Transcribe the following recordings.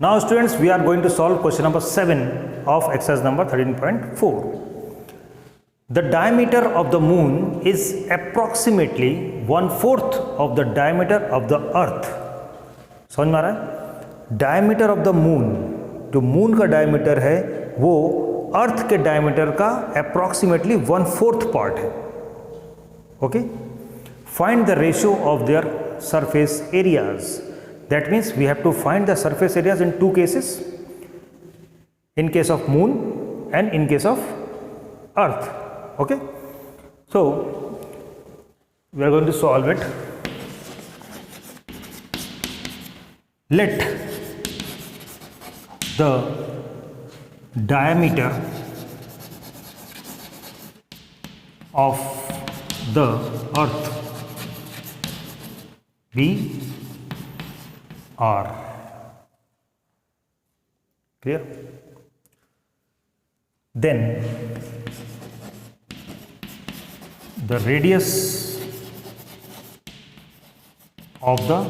Now students, we are going to solve question number 7 of exercise number 13.4. The diameter of the moon is approximately 1/4 of the diameter of the earth. समझ में आ रहा है? Diameter of the moon, जो moon का diameter है वो अर्थ के diameter का अप्रॉक्सीमेटली 1/4 पार्ट है. Okay, find the ratio of their surface areas. That means we have to find the surface areas in two cases, in case of moon and in case of earth. Okay, so we are going to solve it. Let the diameter of the earth be R. Clear? Then the radius of the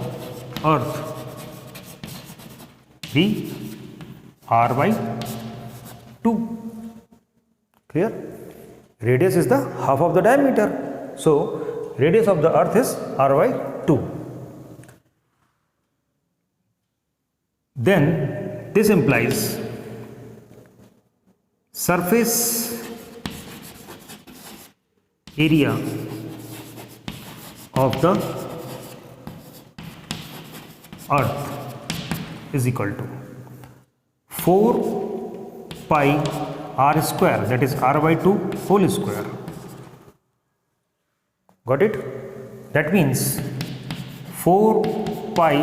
earth be R by 2. Clear? Radius is the half of the diameter. So radius of the earth is R by 2. Then this implies surface area of the earth is equal to 4 pi r square, that is r by 2 whole square. Got it? That means 4 pi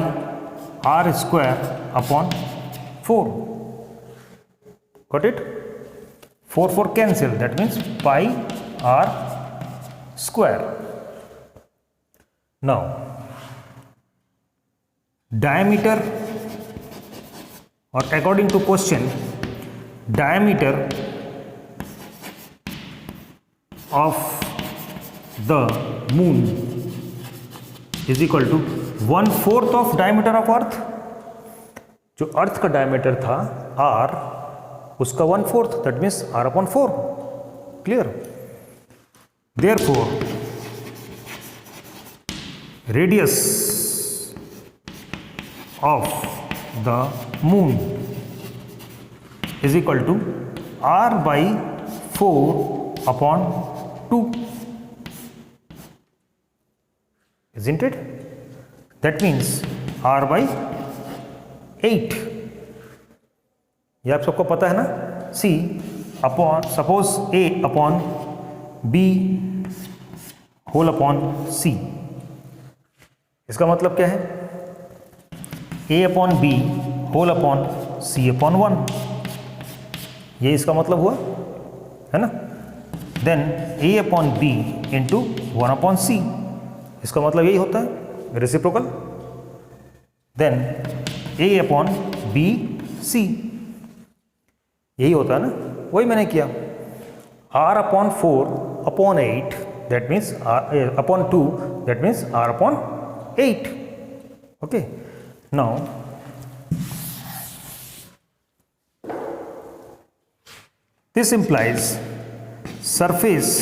r square upon 4. Got it? 4 cancel, that means pi r square. Now diameter, or according to question, diameter of the moon is equal to 1/4 of diameter of earth. जो अर्थ का diameter था r, उसका 1/4, that means r upon 4. Clear? Therefore radius of the moon is equal to r by 4 upon 2. Isn't it? That means r by 8. ये आप सबको पता है ना? C upon, suppose A upon B whole upon C. इसका मतलब क्या है? A upon B whole upon C upon 1. ये इसका मतलब हुआ है ना? Then A upon B into 1 upon C. इसका मतलब यही होता है, reciprocal. Then A upon B C, यही होता है ना? वही मैंने किया. R upon 4 upon 8, that means upon 2, that means R upon 8. Okay, now this implies surface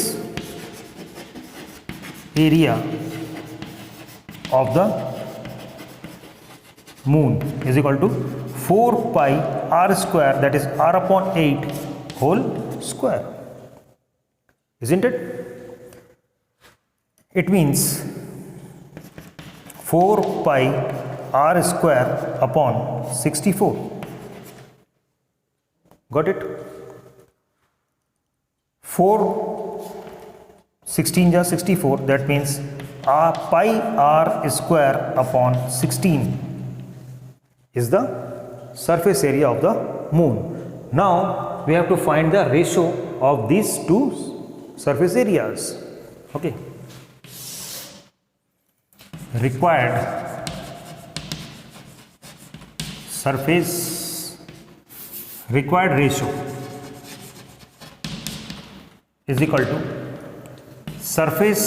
area of the moon is equal to 4 pi r square, that is r upon 8 whole square. Isn't it? It means 4 pi r square upon 64. Got it? 4 16 ja 64, that means pi r square upon 16 is the surface area of the moon. Now we have to find the ratio of these two surface areas. Okay, required surface, required ratio is equal to surface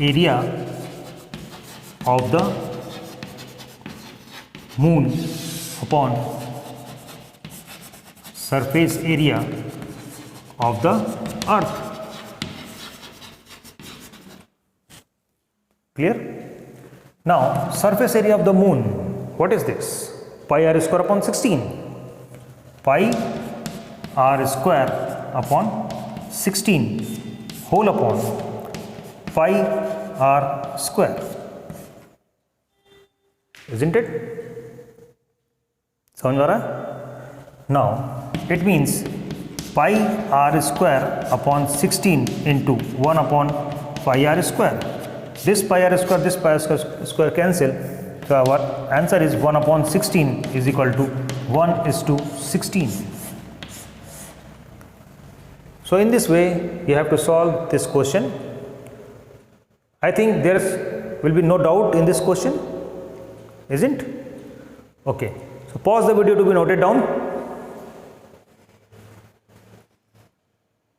area of the moon upon surface area of the earth. Clear? Now surface area of the moon, what is this? Pi r square upon 16. Pi r square upon 16 whole upon pi r square. Isn't it? समझ में आ रहा है? Now it means pi r square upon 16 into 1 upon pi r square. This pi r square cancel. So our answer is 1 upon 16 is equal to 1:16. So in this way you have to solve this question. I think there will be no doubt in this question, isn't? Okay. So pause the video to be noted down.